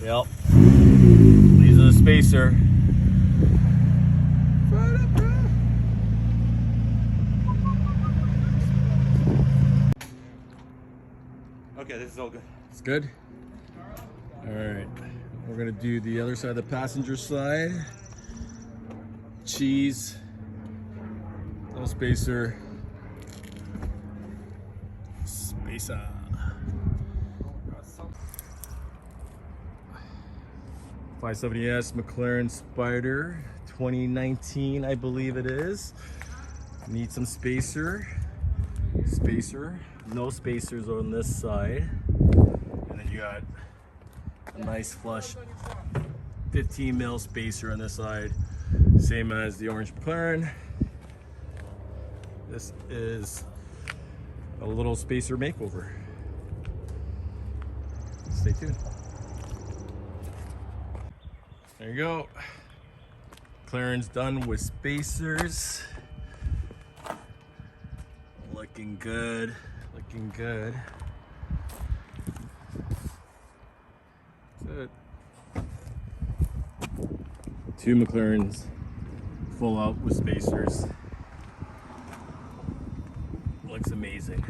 Yep. These are the spacer. Okay, this is all good. It's good? Alright. We're gonna do the other side, the passenger side. Cheese. No spacer. Spacer. 570S McLaren Spider 2019, I believe it is. Need some spacer. No spacers on this side. And then you got a nice flush 15 mil spacer on this side. Same as the orange McLaren. This is a little spacer makeover. Stay tuned. There you go. McLaren's done with spacers. Looking good, looking good. That's it. 2 McLarens full out with spacers. Looks amazing.